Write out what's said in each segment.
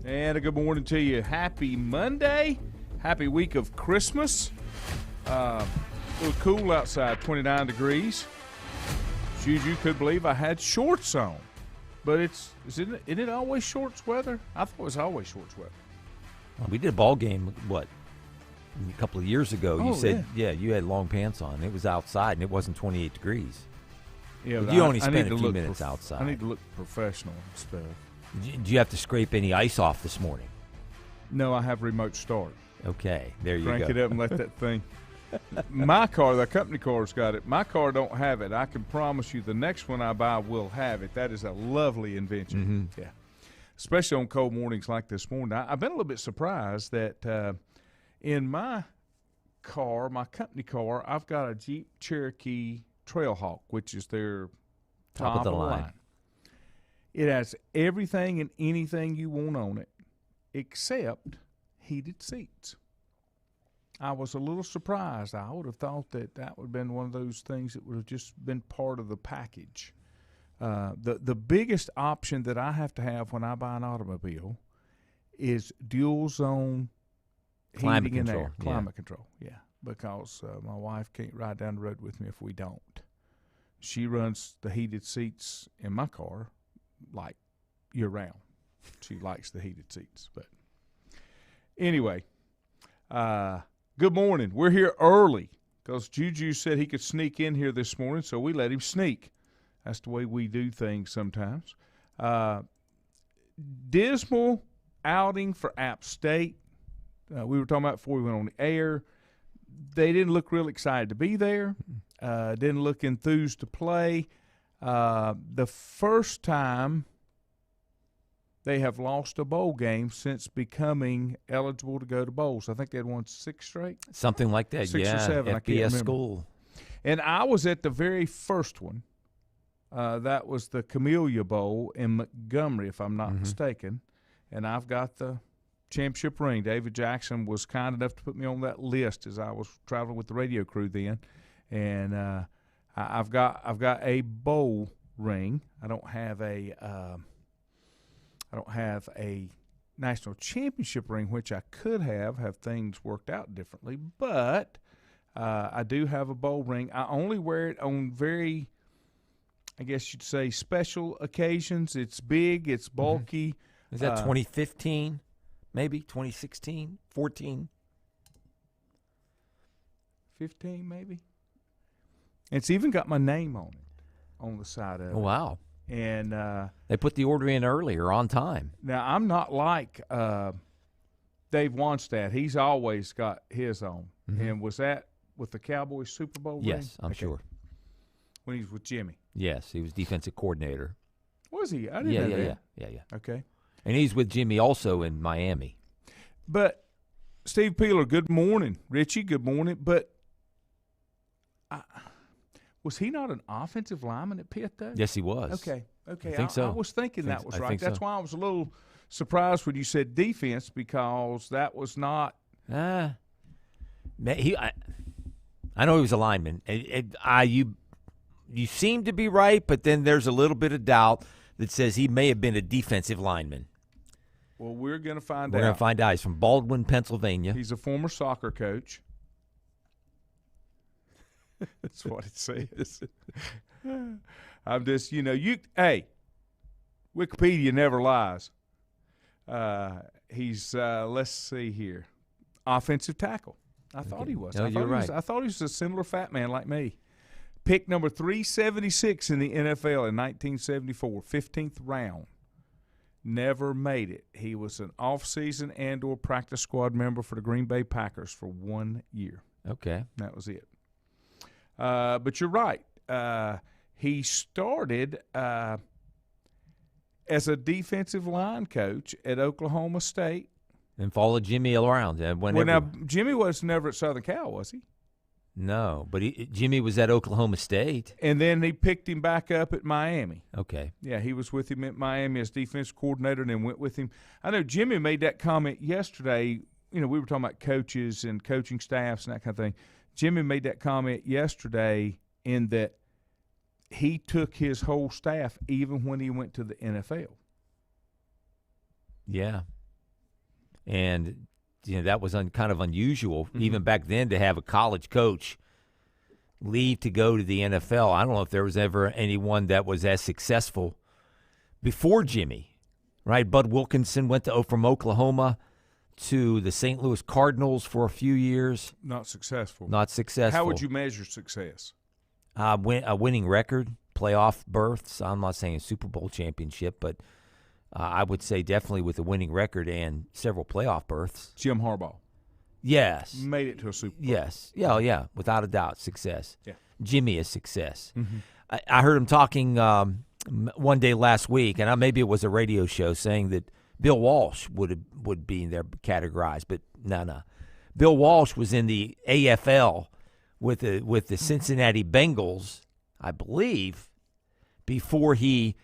And a good morning to you. Happy Monday. Happy week of Christmas. A little cool outside, 29 degrees. Juju could believe I had shorts on. But isn't it always shorts weather? I thought it was always shorts weather. Well, we did a ball game, a couple of years ago. You said, yeah, you had long pants on. It was outside, and it wasn't 28 degrees. Yeah, but you only spent a few minutes outside. I need to look professional and stuff. Do you have to scrape any ice off this morning? No, I have remote start. Okay, there you go. Crank it up and let that thing. My car, the company car's got it. My car don't have it. I can promise you the next one I buy will have it. That is a lovely invention. Mm-hmm. Yeah, especially on cold mornings like this morning. I've been a little bit surprised that in my car, my company car, I've got a Jeep Cherokee Trailhawk, which is their top of the line. It has everything and anything you want on it except heated seats. I was a little surprised. I would have thought that would have been one of those things that would have just been part of the package. The biggest option that I have to have when I buy an automobile is dual zone climate heating control. And air. Climate control, yeah. Because my wife can't ride down the road with me if we don't. She runs the heated seats in my car like year-round. She likes the heated seats. But anyway, good morning. We're here early because Juju said he could sneak in here this morning, so we let him sneak. That's the way we do things sometimes. Dismal outing for App State. We were talking about before we went on the air. They didn't look real excited to be there. Didn't look enthused to play. The first time they have lost a bowl game since becoming eligible to go to bowls. I think they had won 6 straight. Something like that, 6 or 7, I can't remember. school. And I was at the very first one. That was the Camellia Bowl in Montgomery, if I'm not mistaken. And I've got the championship ring. David Jackson was kind enough to put me on that list as I was traveling with the radio crew then. And I've got a bowl ring. I don't have a national championship ring, which I could have things worked out differently. But I do have a bowl ring. I only wear it on very, I guess you'd say, special occasions. It's big. It's bulky. Is that 2015? Maybe 2016, 14, 15, maybe. It's even got my name on it, on the side of it. Oh, wow. And they put the order in earlier, on time. Now, I'm not like Dave Wanstad. He's always got his on. And was that with the Cowboys Super Bowl ring? Yes, I'm sure. When he was with Jimmy? Yes, he was defensive coordinator. Was he? I didn't know that. Yeah. Okay. And he's with Jimmy also in Miami. But, Steve Peeler, good morning. Richie, good morning. But was he not an offensive lineman at Pitt, though? Yes, he was. Okay. I think so. I was thinking that was right. That's so. why I was a little surprised when you said defense, because that was not. I know he was a lineman. You seem to be right, but then there's a little bit of doubt that says he may have been a defensive lineman. Well, we're going to find out. We're going to find out. He's from Baldwin, Pennsylvania. He's a former soccer coach. That's what it says. I'm just, hey, Wikipedia never lies. He's, let's see here, offensive tackle. I thought he was. You're right. I thought he was a similar fat man like me. Pick number 376 in the NFL in 1974, 15th round. Never made it. He was an off-season and or practice squad member for the Green Bay Packers for 1 year. Okay. That was it. But you're right. He started as a defensive line coach at Oklahoma State. And followed Jimmy around. Now, Jimmy was never at Southern Cal, was he? No, but Jimmy was at Oklahoma State. And then he picked him back up at Miami. Okay. Yeah, he was with him at Miami as defense coordinator and then went with him. I know Jimmy made that comment yesterday. We were talking about coaches and coaching staffs and that kind of thing. Jimmy made that comment yesterday in that he took his whole staff even when he went to the NFL. Yeah. And that was kind of unusual even back then to have a college coach leave to go to the NFL. I don't know if there was ever anyone that was as successful before Jimmy, right? Bud Wilkinson went from Oklahoma to the St. Louis Cardinals for a few years. Not successful. How would you measure success? A winning record, playoff berths. I'm not saying a Super Bowl championship, but I would say definitely with a winning record and several playoff berths. Jim Harbaugh. Yes. Made it to a Super Bowl. Yes. Yeah, without a doubt, success. Yeah. Jimmy is success. I heard him talking one day last week, and maybe it was a radio show, saying that Bill Walsh would be in there categorized, but no. Bill Walsh was in the AFL with the Cincinnati Bengals, I believe, before he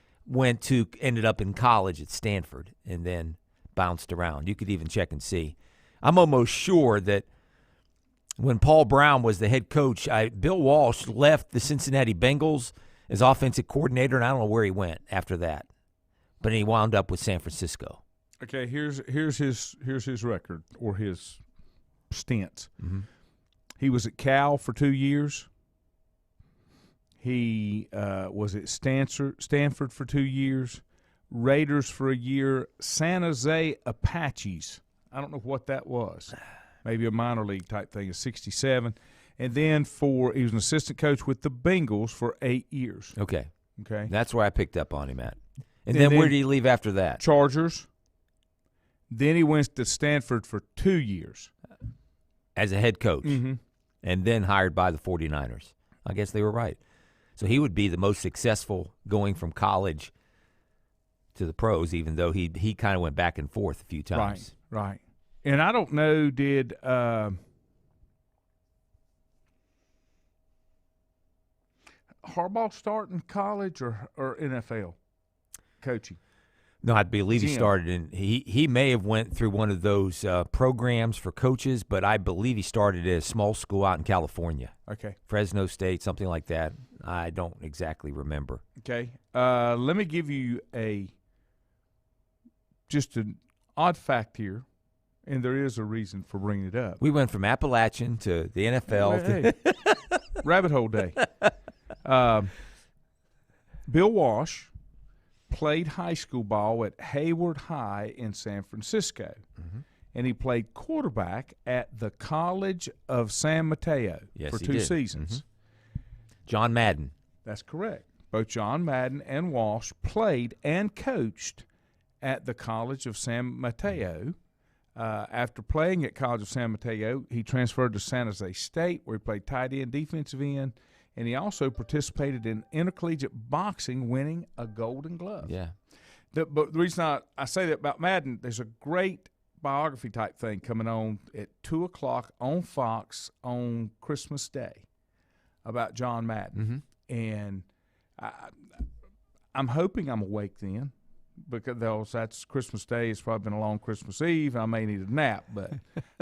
ended up in college at Stanford and then bounced around. You could even check and see. I'm almost sure that when Paul Brown was the head coach, Bill Walsh left the Cincinnati Bengals as offensive coordinator, and I don't know where he went after that. But he wound up with San Francisco. Okay, here's his record or his stints. He was at Cal for 2 years. He was at Stanford for 2 years, Raiders for a year, San Jose Apaches. I don't know what that was. Maybe a minor league type thing, a 67. And then he was an assistant coach with the Bengals for 8 years. Okay. That's where I picked up on him at. And then where did he leave after that? Chargers. Then he went to Stanford for 2 years. As a head coach. And then hired by the 49ers. I guess they were right. So he would be the most successful going from college to the pros, even though he kind of went back and forth a few times. Right. And I don't know, did Harbaugh start in college or NFL coaching? No, I believe he started in he may have went through one of those programs for coaches, but I believe he started at a small school out in California. Okay. Fresno State, something like that. I don't exactly remember. Okay. Let me give you just an odd fact here, and there is a reason for bringing it up. We went from Appalachian to the NFL. Rabbit hole day. Bill Walsh played high school ball at Hayward High in San Francisco, and he played quarterback at the College of San Mateo for 2 seasons. John Madden. That's correct. Both John Madden and Walsh played and coached at the College of San Mateo. After playing at College of San Mateo, he transferred to San Jose State, where he played tight end, defensive end, and he also participated in intercollegiate boxing, winning a Golden Glove. Yeah. But the reason I say that about Madden, there's a great biography type thing coming on at 2 o'clock on Fox on Christmas Day about John Madden. And I'm hoping I'm awake then, because that's Christmas Day. It's probably been a long Christmas Eve. I may need a nap, but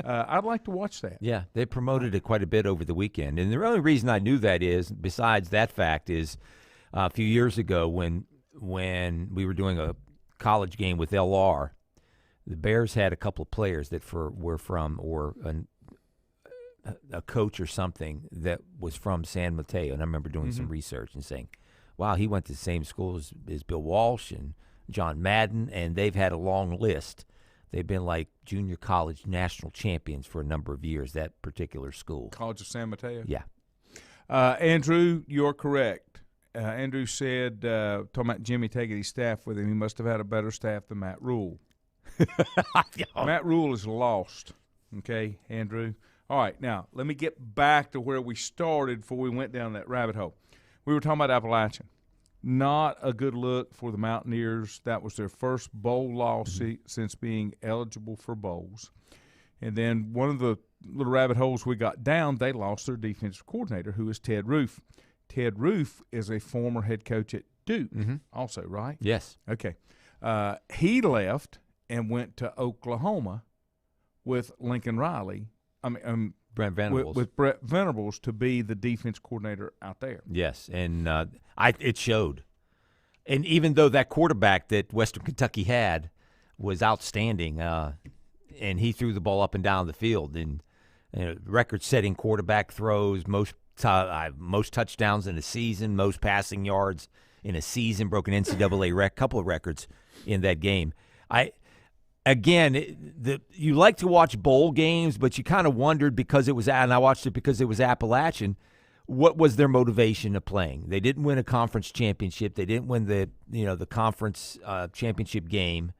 I'd like to watch that. Yeah, they promoted it quite a bit over the weekend. And the only reason I knew that is, besides that fact, is a few years ago when we were doing a college game with LR, the Bears had a couple of players that were from, or a coach or something that was from San Mateo. And I remember doing some research and saying, wow, he went to the same school as Bill Walsh and John Madden, and they've had a long list. They've been like junior college national champions for a number of years, that particular school. College of San Mateo? Yeah. Andrew, you're correct. Andrew said, talking about Jimmy taking his staff with him, he must have had a better staff than Matt Rule. Matt Rule is lost. Okay, Andrew? All right, now, let me get back to where we started before we went down that rabbit hole. We were talking about Appalachian. Not a good look for the Mountaineers. That was their first bowl loss since being eligible for bowls. And then one of the little rabbit holes we got down, they lost their defensive coordinator, who is Ted Roof. Ted Roof is a former head coach at Duke also, right? Yes. Okay. He left and went to Oklahoma with Lincoln Riley. Brent Venables. With Brett Venables to be the defense coordinator out there. Yes, and it showed. And even though that quarterback that Western Kentucky had was outstanding, and he threw the ball up and down the field. And record-setting quarterback throws, most touchdowns in a season, most passing yards in a season, broken NCAA couple of records in that game. You like to watch bowl games, but you kind of wondered because it was, and I watched it because it was Appalachian, what was their motivation of playing? They didn't win a conference championship. They didn't win the conference championship game.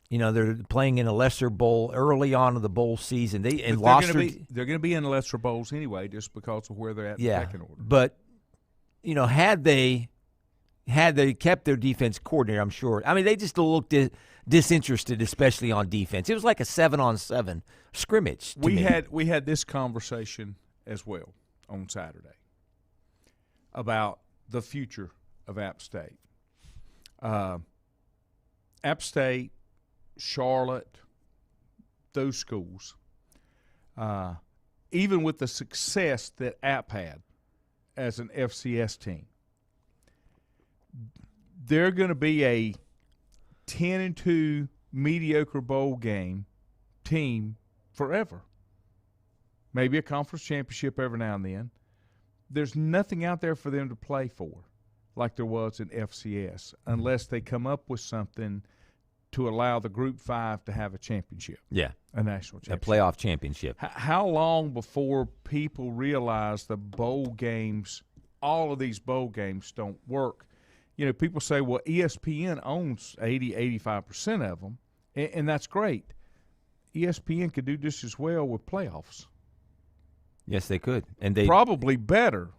They're playing in a lesser bowl early on in the bowl season. They're going to be in lesser bowls anyway, just because of where they're at in the pecking order. But had they kept their defense coordinator, I'm sure. I mean, they just looked disinterested, especially on defense. It was like a 7-on-7 scrimmage. We had this conversation as well on Saturday about the future of App State. App State, Charlotte, those schools, even with the success that App had as an FCS team, they're going to be a 10-2 mediocre bowl game team forever. Maybe a conference championship every now and then. There's nothing out there for them to play for like there was in FCS unless they come up with something to allow the Group 5 to have a championship. Yeah. A national championship. A playoff championship. How long before people realize the bowl games, all of these bowl games don't work? People say, well, ESPN owns 85% of them, and that's great. ESPN could do just as well with playoffs. Yes, they could. And they probably better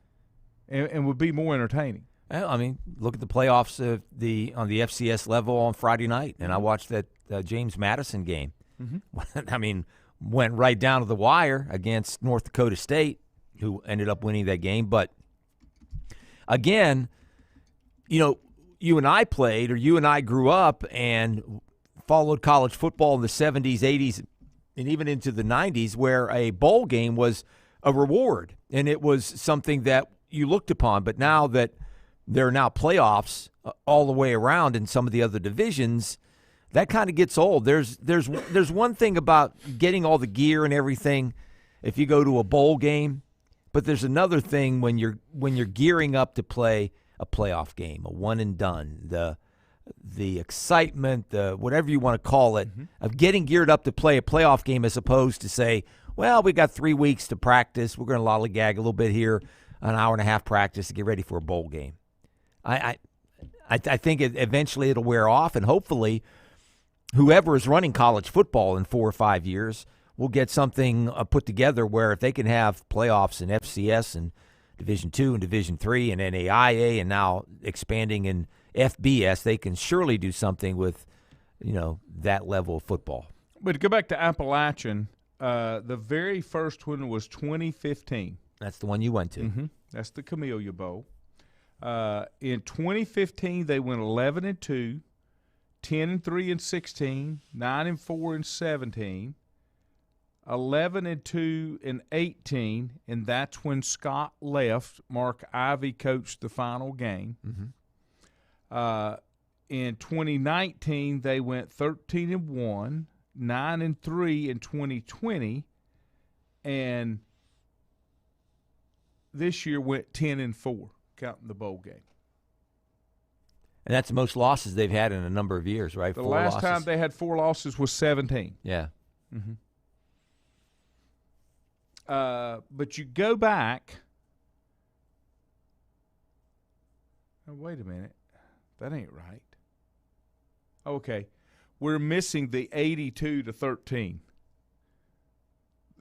and would be more entertaining. I mean, look at the playoffs on the FCS level on Friday night, and I watched that James Madison game. Mm-hmm. I mean, went right down to the wire against North Dakota State, who ended up winning that game. But, again, you and I played, or you and I grew up and followed college football in the 70s, 80s, and even into the 90s, where a bowl game was a reward, and it was something that you looked upon. But now that there are now playoffs all the way around in some of the other divisions, that kind of gets old. There's one thing about getting all the gear and everything if you go to a bowl game, but there's another thing when you're gearing up to play a playoff game, a one and done, the excitement, the whatever you want to call it, of getting geared up to play a playoff game as opposed to say, well, we got 3 weeks to practice. We're going to lollygag a little bit here, an hour and a half practice to get ready for a bowl game. I think eventually it'll wear off, and hopefully whoever is running college football in 4 or 5 years will get something put together where if they can have playoffs in FCS and Division II and Division III and NAIA and now expanding in FBS, they can surely do something with, that level of football. But to go back to Appalachian, the very first one was 2015. That's the one you went to. Mm-hmm. That's the Camellia Bowl. In 2015, they went 11-2, 10-3 16, 9-4 17, 11-2 18, and that's when Scott left. Mark Ivy coached the final game. Mm-hmm. In 2019, they went 13-1, 9-3 in 2020, and this year went 10-4. Counting the bowl game. And that's the most losses they've had in a number of years, right? The last time they had 4 losses was 17. Yeah. Mm-hmm. But you go back. Oh, wait a minute. That ain't right. Okay. We're missing the 82-13.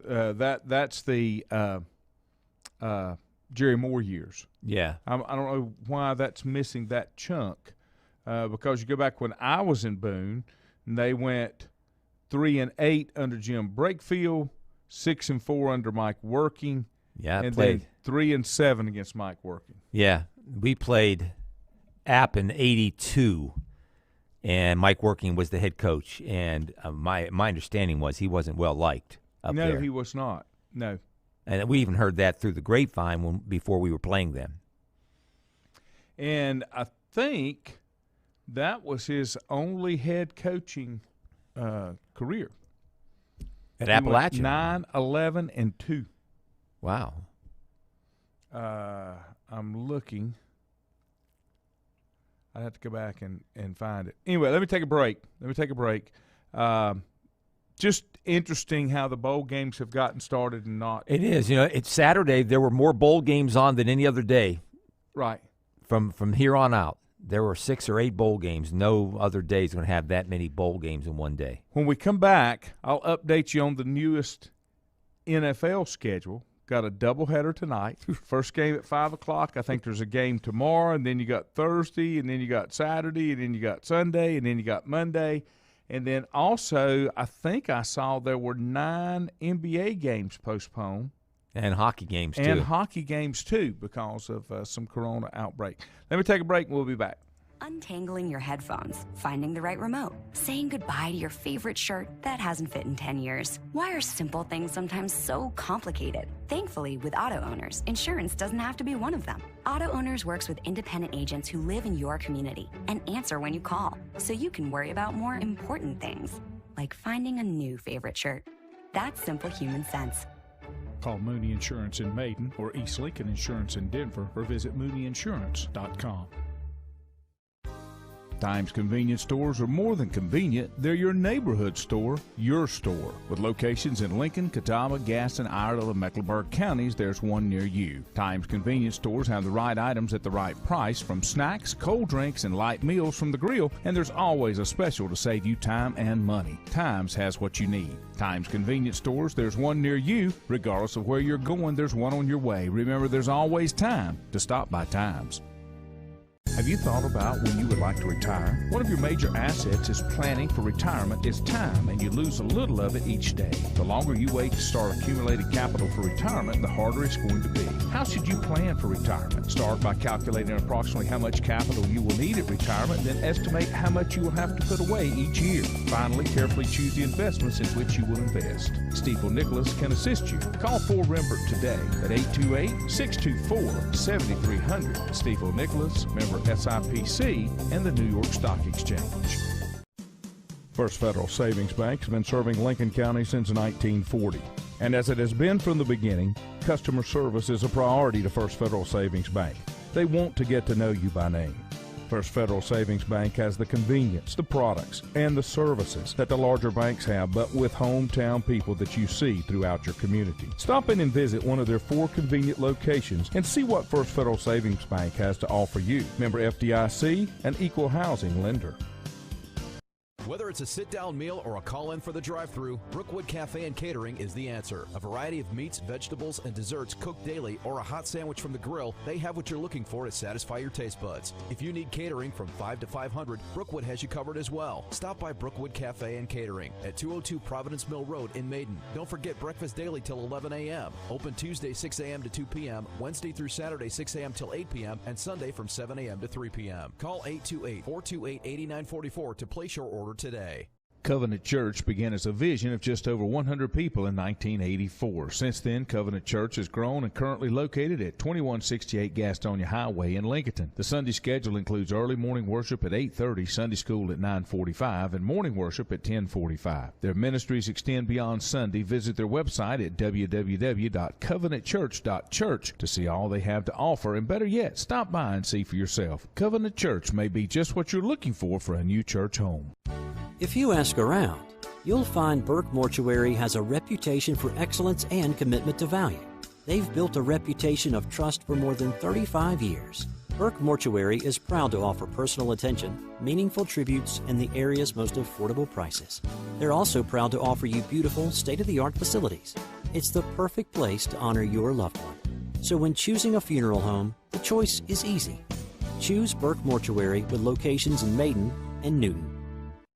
That's the Jerry Moore years. Yeah. I don't know why that's missing that chunk because you go back when I was in Boone, and they went 3-8 under Jim Brakefield, 6-4 under Mike Working, and then 3-7 against Mike Working. Yeah, we played App in 82, and Mike Working was the head coach, and my understanding was he wasn't well liked up there. No, he was not. No. And we even heard that through the grapevine before we were playing them. And I think that was his only head coaching career. At Appalachian. 9-11-2. Wow. I'm looking. I have to go back and find it. Anyway, let me take a break. Just interesting how the bowl games have gotten started and not. It is. It's Saturday. There were more bowl games on than any other day. Right. From here on out. There were 6 or 8 bowl games. No other day is going to have that many bowl games in one day. When we come back, I'll update you on the newest NFL schedule. Got a doubleheader tonight. First game at 5 o'clock. I think there's a game tomorrow, and then you got Thursday, and then you got Saturday, and then you got Sunday, and then you got Monday. And then also, I think I saw there were 9 NBA games postponed. And hockey games, too. And hockey games, too, because of some corona outbreak. Let me take a break, and we'll be back. Untangling your headphones, finding the right remote, saying goodbye to your favorite shirt that hasn't fit in 10 years. Why are simple things sometimes so complicated? Thankfully, with auto owners, insurance doesn't have to be one of them. Auto Owners works with independent agents who live in your community and answer when you call, so you can worry about more important things, like finding a new favorite shirt. That's simple human sense. Call Mooney Insurance in Maiden or East Lincoln Insurance in Denver or visit mooneyinsurance.com. Times convenience stores are more than convenient. They're your neighborhood store, your store. With locations in Lincoln, Catawba, Gaston, Iredell, and Mecklenburg counties, there's one near you. Times convenience stores have the right items at the right price, from snacks, cold drinks, and light meals from the grill, and there's always a special to save you time and money. Times has what you need. Times convenience stores, there's one near you. Regardless of where you're going, there's one on your way. Remember, there's always time to stop by Times. Have you thought about when you would like to retire? One of your major assets is planning for retirement is time, and you lose a little of it each day. The longer you wait to start accumulating capital for retirement, the harder it's going to be. How should you plan for retirement? Start by calculating approximately how much capital you will need at retirement, then estimate how much you will have to put away each year. Finally, carefully choose the investments in which you will invest. Stifel Nicholas can assist you. Call Ford Rembert today at 828-624-7300. Stifel Nicholas, member SIPC, and the New York Stock Exchange. First Federal Savings Bank has been serving Lincoln County since 1940. And as it has been from the beginning, customer service is a priority to First Federal Savings Bank. They want to get to know you by name. First Federal Savings Bank has the convenience, the products, and the services that the larger banks have, but with hometown people that you see throughout your community. Stop in and visit one of their 4 convenient locations and see what First Federal Savings Bank has to offer you. Member FDIC, an equal housing lender. Whether it's a sit-down meal or a call-in for the drive-thru, Brookwood Cafe and Catering is the answer. A variety of meats, vegetables, and desserts cooked daily, or a hot sandwich from the grill, they have what you're looking for to satisfy your taste buds. If you need catering from 5 to 500, Brookwood has you covered as well. Stop by Brookwood Cafe and Catering at 202 Providence Mill Road in Maiden. Don't forget breakfast daily till 11 a.m. Open Tuesday 6 a.m. to 2 p.m., Wednesday through Saturday 6 a.m. till 8 p.m., and Sunday from 7 a.m. to 3 p.m. Call 828-428-8944 to place your order today. Covenant Church began as a vision of just over 100 people in 1984. Since then, Covenant Church has grown and currently located at 2168 Gastonia Highway in Lincoln. The Sunday schedule includes early morning worship at 8:30, Sunday school at 9:45, and morning worship at 10:45. Their ministries extend beyond Sunday. Visit their website at www.covenantchurch.church to see all they have to offer, and better yet, stop by and see for yourself. Covenant Church may be just what you're looking for a new church home. If you ask around, you'll find Burke Mortuary has a reputation for excellence and commitment to value. They've built a reputation of trust for more than 35 years. Burke Mortuary is proud to offer personal attention, meaningful tributes, and the area's most affordable prices. They're also proud to offer you beautiful, state-of-the-art facilities. It's the perfect place to honor your loved one. So when choosing a funeral home, the choice is easy. Choose Burke Mortuary with locations in Maiden and Newton.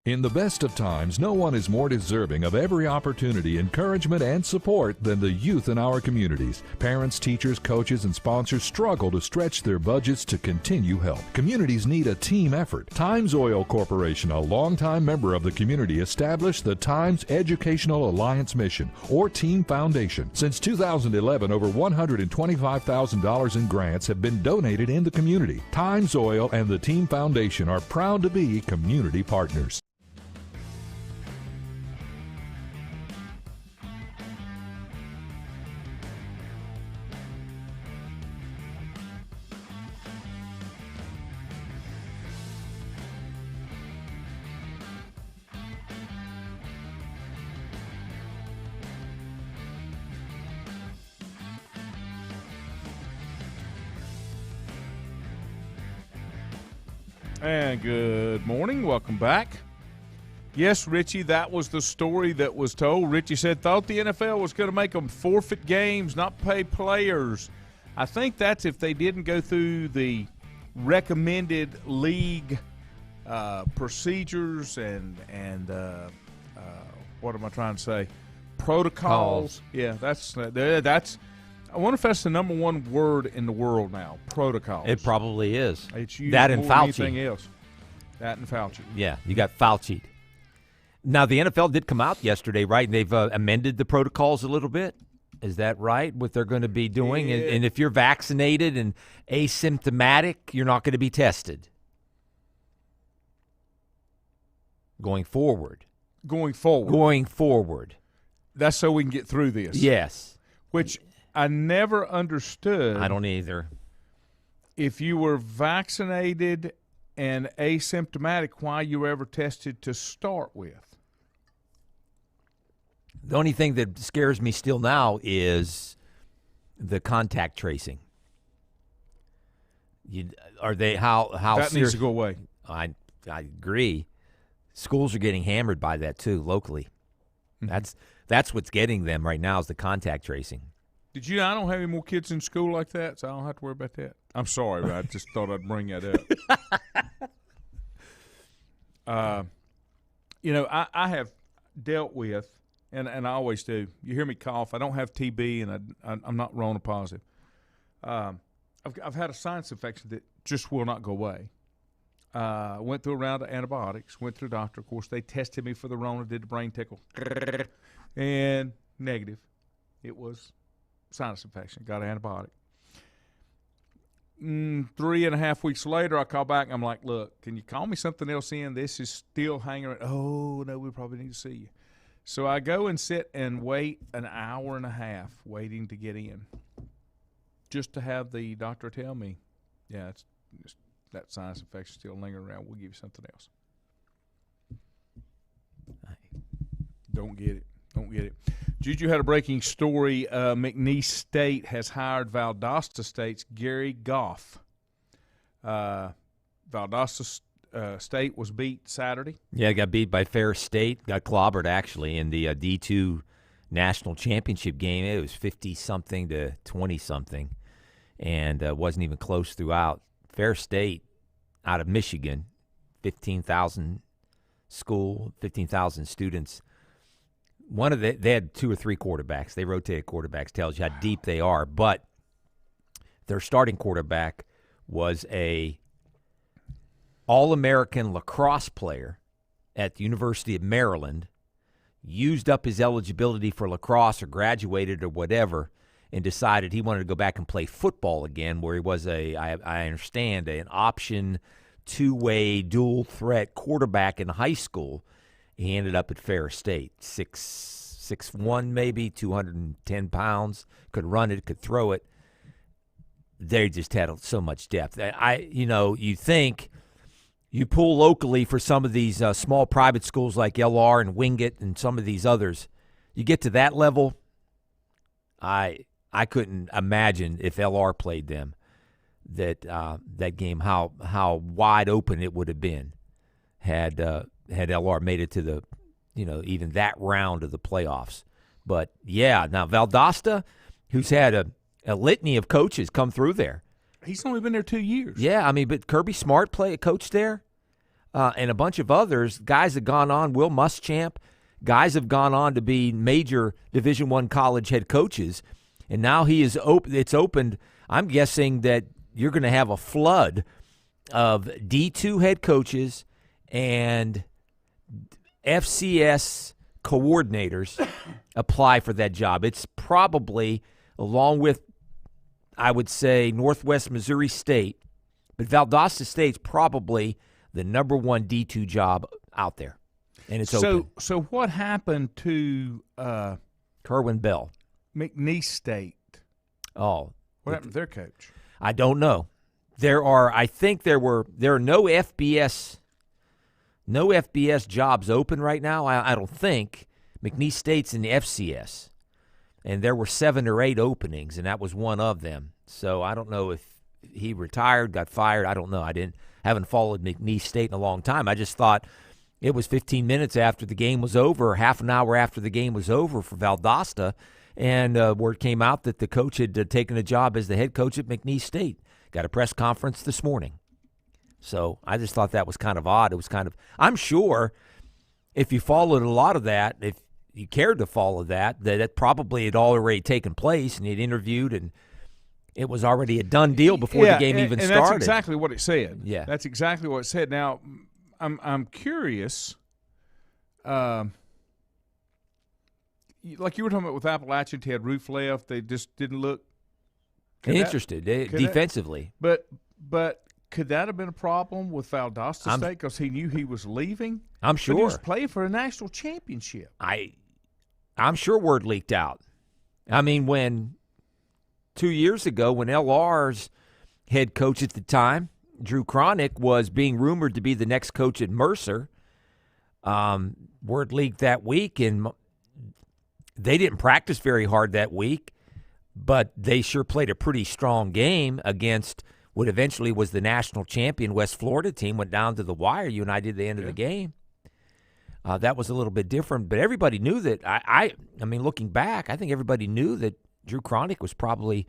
In the best of times, no one is more deserving of every opportunity, encouragement, and support than the youth in our communities. Parents, teachers, coaches, and sponsors struggle to stretch their budgets to continue help. Communities need a team effort. Times Oil Corporation, a longtime member of the community, established the Times Educational Alliance Mission, or Team Foundation. Since 2011, over $125,000 in grants have been donated in the community. Times Oil and the Team Foundation are proud to be community partners. And good morning. Welcome back. Yes, Richie, that was the story that was told. Richie said thought the NFL was going to make them forfeit games, not pay players. I think that's if they didn't go through the recommended league procedures and what am I trying to say? Protocols. Yeah, that's. I wonder if that's the number one word in the world now. Protocols. It probably is. It's used that more and than Fauci. anything else. That and Fauci. Yeah, you got Fauci. Now the NFL did come out yesterday, right? And they've amended the protocols a little bit. Is that right? What they're going to be doing, and if you're vaccinated and asymptomatic, you're not going to be tested. Going forward. That's so we can get through this. Yes. Which I never understood. I don't either. If you were vaccinated and asymptomatic, why you were ever tested to start with. The only thing that scares me still now is the contact tracing. How that needs to go away. I agree. Schools are getting hammered by that too locally. Mm-hmm. That's what's getting them right now is the contact tracing. I don't have any more kids in school like that, so I don't have to worry about that. I'm sorry, but I just thought I'd bring that up. I have dealt with, and I always do. You hear me cough. I don't have TB, and I'm not Rona positive. I've had a sinus infection that just will not go away. Went through a round of antibiotics, went through the doctor. Of course, they tested me for the Rona, did the brain tickle, and negative. It was sinus infection. Got an antibiotic. 3.5 weeks later, I call back, and I'm like, look, can you call me something else in? This is still hanging around. Oh, no, we probably need to see you. So I go and sit and wait an hour and a half waiting to get in just to have the doctor tell me, yeah, it's that sinus infection still lingering around. We'll give you something else. Don't get it. Juju had a breaking story. McNeese State has hired Valdosta State's Gary Goff. Valdosta State was beat Saturday. Yeah, got beat by Ferris State. Got clobbered, actually, in the D2 national championship game. It was 50-something to 20-something, and wasn't even close throughout. Ferris State out of Michigan, 15,000 school, 15,000 students. They had 2 or 3 quarterbacks. They rotated quarterbacks. Tells you how deep they are. But their starting quarterback was a All-American lacrosse player at the University of Maryland, used up his eligibility for lacrosse or graduated or whatever, and decided he wanted to go back and play football again, where he was I understand, an option 2-way dual threat quarterback in high school. He ended up at Ferris State, 6'1", maybe 210 pounds, could run it, could throw it. They just had so much depth. You think you pull locally for some of these small private schools like LR and Wingate and some of these others. You get to that level, I couldn't imagine if LR played them that game how wide open it would have been had LR made it to the even that round of the playoffs. But yeah, now Valdosta, who's had a litany of coaches come through there. He's only been there 2 years. Yeah, but Kirby Smart coach there, and a bunch of others. Guys have gone on. Will Muschamp, guys have gone on to be major Division I college head coaches, and now it's opened. I'm guessing that you're going to have a flood of D2 head coaches and FCS coordinators apply for that job. It's probably, along with, I would say, Northwest Missouri State, but Valdosta State's probably the number one D2 job out there, and it's open. So what happened to Kerwin Bell? McNeese State? Oh. What happened to their coach? I don't know. There are no FBS jobs open right now. I don't think. McNeese State's in the FCS, and there were 7 or 8 openings, and that was one of them. So I don't know if he retired, got fired. I don't know. I haven't followed McNeese State in a long time. I just thought it was 15 minutes after the game was over, half an hour after the game was over for Valdosta, and word came out that the coach had taken a job as the head coach at McNeese State. Got a press conference this morning. So I just thought that was kind of odd. It was kind of – I'm sure if you followed a lot of that, if you cared to follow that probably had already taken place and he'd interviewed and it was already a done deal before the game even started. That's exactly what it said. Yeah. That's exactly what it said. Now, I'm curious, like you were talking about with Appalachian, they had Roof left. They just didn't look interested defensively. But could that have been a problem with Valdosta State because he knew he was leaving? I'm sure. But he was playing for a national championship. I'm sure word leaked out. I mean, when 2 years ago, when LR's head coach at the time, Drew Cronick, was being rumored to be the next coach at Mercer, word leaked that week, and they didn't practice very hard that week, but they sure played a pretty strong game against what eventually was the national champion West Florida team. Went down to the wire. You and I did the end of the game. That was a little bit different, but everybody knew that. I mean, looking back, I think everybody knew that Drew Cronick was probably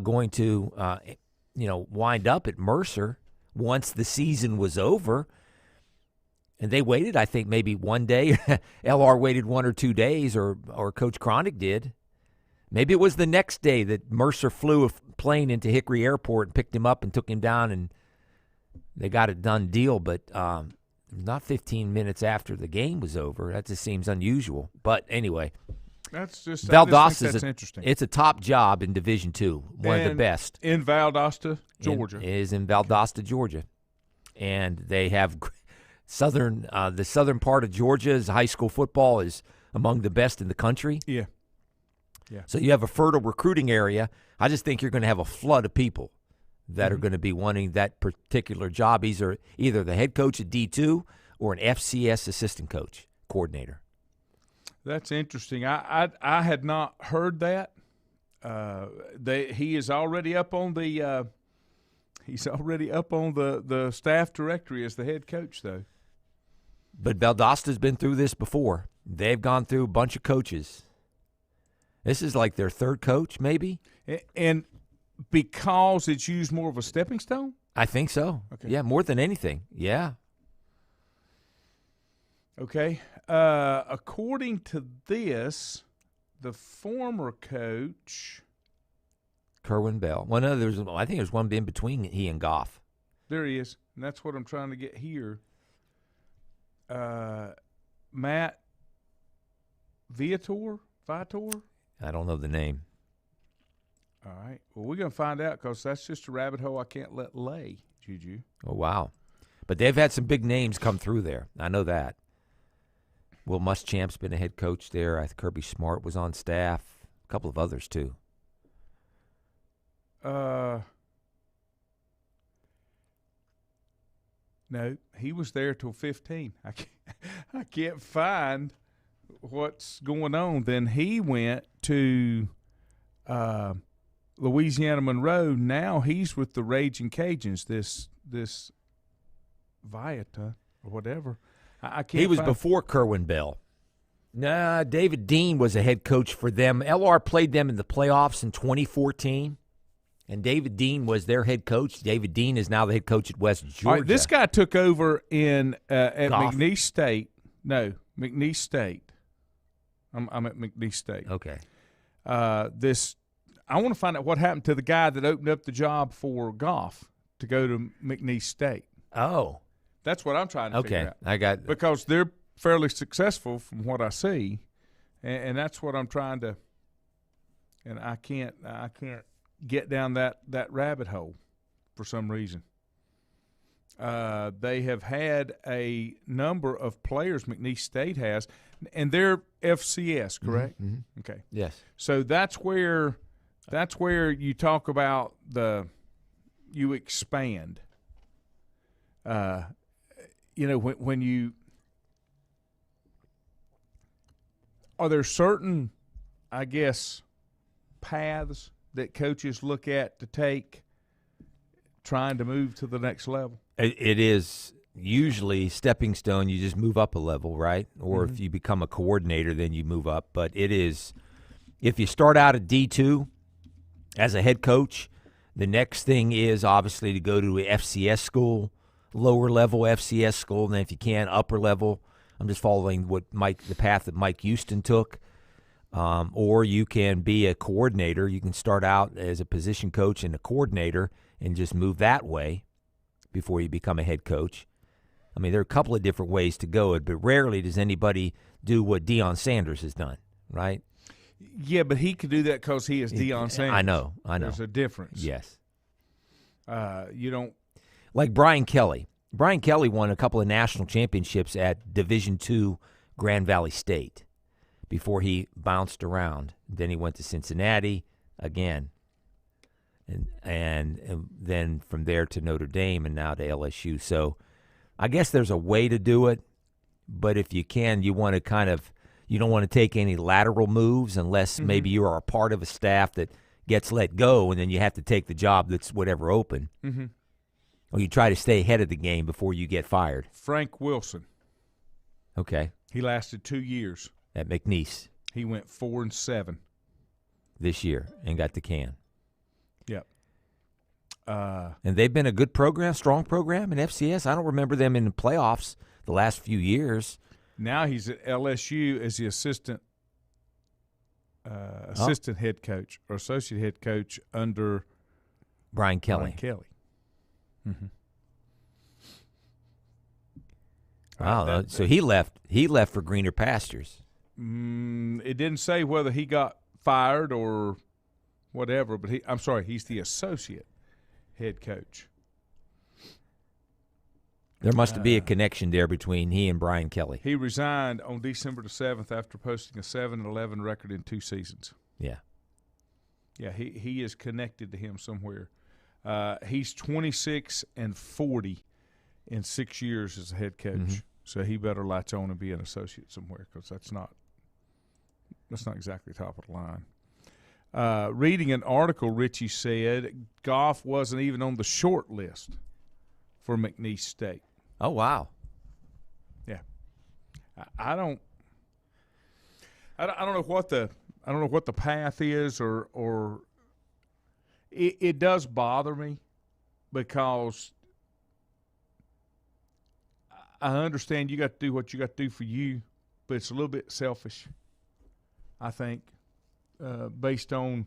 going to, wind up at Mercer once the season was over. And they waited, I think, maybe one day. LR waited 1 or 2 days, or Coach Cronick did. Maybe it was the next day that Mercer flew a plane into Hickory Airport and picked him up and took him down, and they got a done deal. But not 15 minutes after the game was over. That just seems unusual. But anyway, Valdosta. Interesting. It's a top job in Division II, one of the best in Valdosta, Georgia. It is in Valdosta, Georgia, and they have the southern part of Georgia's high school football is among the best in the country. Yeah. So you have a fertile recruiting area. I just think you're going to have a flood of people that are going to be wanting that particular job, either the head coach at D2 or an FCS assistant coach, coordinator. That's interesting. I had not heard that. He is already up on the the staff directory as the head coach, though. But Valdosta's been through this before. They've gone through a bunch of coaches. This is like their third coach, maybe. And because it's used more of a stepping stone? I think so. Okay. Yeah, more than anything. Yeah. Okay. According to this, the former coach, Kerwin Bell. Well, no, I think there's one in between he and Goff. There he is, and that's what I'm trying to get here. Matt Viator? I don't know the name. All right. Well, we're going to find out because that's just a rabbit hole I can't let lay, Juju. Oh, wow. But they've had some big names come through there. I know that. Will Muschamp's been a head coach there. I think Kirby Smart was on staff. A couple of others, too. No, he was there till 15. I can't find what's going on. Then he went to Louisiana Monroe. Now he's with the Raging Cajuns. This Viata or whatever. I can't. He was before Kerwin Bell. Nah, David Dean was a head coach for them. LR played them in the playoffs in 2014, and David Dean was their head coach. David Dean is now the head coach at West Georgia. All right, this guy took over at Goff. McNeese State. No, McNeese State. I'm at McNeese State. Okay. I want to find out what happened to the guy that opened up the job for Goff to go to McNeese State. Oh. That's what I'm trying to figure out. I got because they're fairly successful from what I see, and that's what I'm trying to. And I can't get down that rabbit hole for some reason. They have had a number of players Mm-hmm. McNeese State has, and they're FCS, correct? Mm-hmm. Okay. Yes. So that's where you talk about you expand. When you are there certain, I guess, paths that coaches look at to take trying to move to the next level. It is usually stepping stone. You just move up a level, right? Or if you become a coordinator, then you move up. But it is, if you start out at D2 as a head coach, the next thing is obviously to go to a FCS school, lower level FCS school, and then if you can, upper level. I'm just following the path that Mike Houston took. Or you can be a coordinator. You can start out as a position coach and a coordinator and just move that way before you become a head coach. I mean, there are a couple of different ways to go, but rarely does anybody do what Deion Sanders has done, right? Yeah, but he could do that because he is Deion Sanders. I know. There's a difference. Yes. You don't. Like Brian Kelly. Brian Kelly won a couple of national championships at Division II Grand Valley State before he bounced around. Then he went to Cincinnati again. And then from there to Notre Dame and now to LSU. So I guess there's a way to do it, but if you can, you want to you don't want to take any lateral moves unless maybe you are a part of a staff that gets let go and then you have to take the job that's whatever open. Mm-hmm. Or you try to stay ahead of the game before you get fired. Frank Wilson. Okay. He lasted 2 years. At McNeese. He went 4-7 this year and got the can. Yep. And they've been a good program, strong program in FCS. I don't remember them in the playoffs the last few years. Now he's at LSU as the assistant head coach or associate head coach under Brian Kelly. Mm-hmm. Wow, so he left for greener pastures. It didn't say whether he got fired or whatever, but he's the associate head coach. There must be a connection there between he and Brian Kelly. He resigned on December the 7th after posting a 7-11 record in 2 seasons. Yeah. Yeah, he is connected to him somewhere. He's 26-40 in 6 years as a head coach, so he better latch on and be an associate somewhere because that's not exactly top of the line. Reading an article, Richie said Goff wasn't even on the short list for McNeese State. Oh wow! Yeah, I don't know what the path is, or it does bother me because I understand you got to do what you got to do for you, but it's a little bit selfish, I think, based on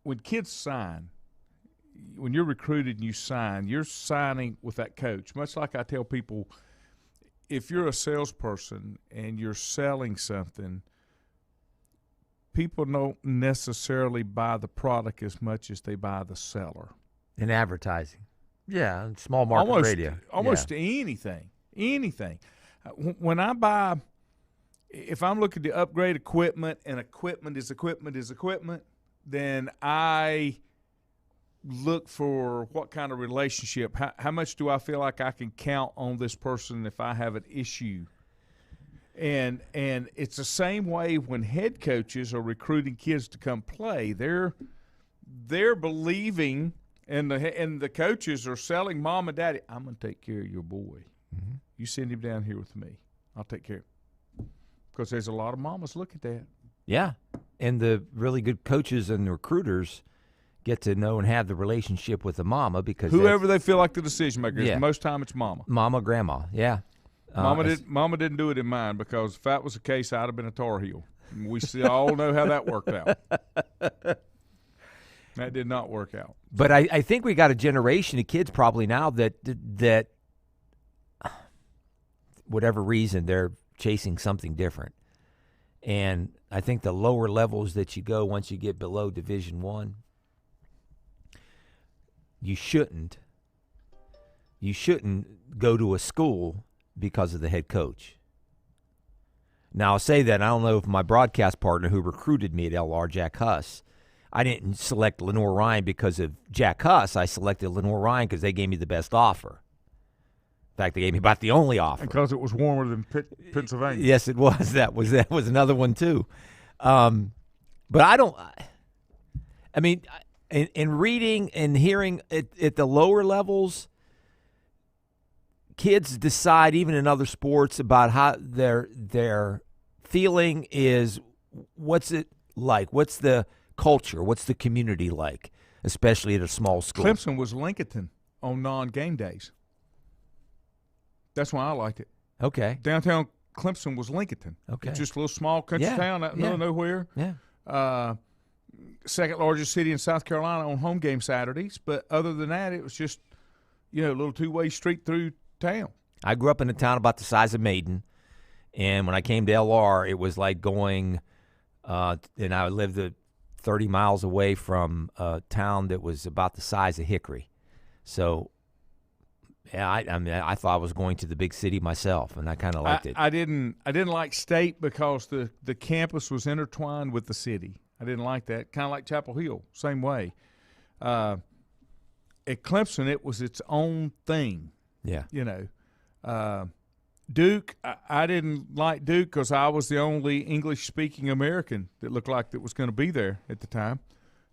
when kids sign. When you're recruited and you sign, you're signing with that coach. Much like I tell people, if you're a salesperson and you're selling something, people don't necessarily buy the product as much as they buy the seller. In advertising. Yeah, small market radio. Almost anything. When I buy, if I'm looking to upgrade equipment and equipment is equipment, then I look for what kind of relationship. How much do I feel like I can count on this person if I have an issue? And it's the same way when head coaches are recruiting kids to come play. They're believing, and the coaches are selling mom and daddy, I'm going to take care of your boy. Mm-hmm. You send him down here with me. I'll take care of him. Because there's a lot of mamas look at that. Yeah, and the really good coaches and the recruiters get to know and have the relationship with the mama because whoever they feel like the decision maker is. Most time it's mama. Mama, grandma, yeah. Mama didn't do it in mine because if that was the case, I'd have been a Tar Heel. We all know how that worked out. That did not work out. But I think we got a generation of kids probably now that whatever reason they're chasing something different. And I think the lower levels that you go once you get below Division I, you shouldn't go to a school because of the head coach. Now, I'll say that I don't know if my broadcast partner who recruited me at LR, Jack Huss, I didn't select Lenore Ryan because of Jack Huss. I selected Lenore Ryan because they gave me the best offer. In fact, they gave me about the only offer. Because it was warmer than Pennsylvania. Yes, it was. That was another one, too. But I don't – I mean – in reading and hearing at the lower levels, kids decide even in other sports about how their feeling is. What's it like? What's the culture? What's the community like, especially at a small school? Clemson was Lincolnton on non-game days. That's why I liked it. Okay. Downtown Clemson was Lincolnton. Okay. It's just a little small country town out in the middle of nowhere. Yeah. Second largest city in South Carolina on home game Saturdays. But other than that, it was just, a little two-way street through town. I grew up in a town about the size of Maiden, and when I came to LR, it was like going and I lived 30 miles away from a town that was about the size of Hickory. So, yeah, I thought I was going to the big city myself, and I kind of liked it. I didn't like State because the campus was intertwined with the city. I didn't like that. Kind of like Chapel Hill, same way. At Clemson, it was its own thing. Yeah. Duke, I didn't like Duke because I was the only English-speaking American that looked like that was going to be there at the time.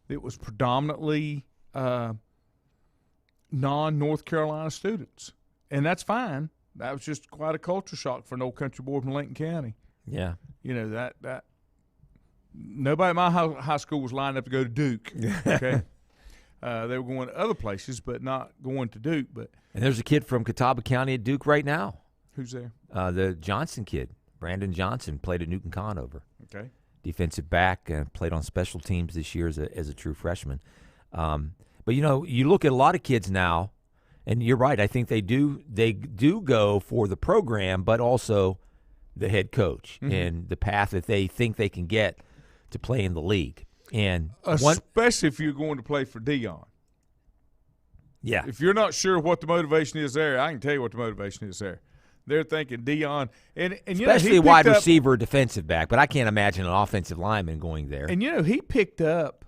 It was predominantly non-North Carolina students, and that's fine. That was just quite a culture shock for an old country boy from Lincoln County. Yeah. That nobody at my high school was lined up to go to Duke. Okay. They were going to other places, but not going to Duke. And there's a kid from Catawba County at Duke right now. Who's there? The Johnson kid, Brandon Johnson, played at Newton Conover. Okay. Defensive back, played on special teams this year as a true freshman. But you look at a lot of kids now, and you're right. I think they do go for the program, but also the head coach and the path that they think they can get to play in the league. And especially if you're going to play for Dion. Yeah. If you're not sure what the motivation is there, I can tell you what the motivation is there. They're thinking Dion, and especially a wide receiver, defensive back. But I can't imagine an offensive lineman going there. And he picked up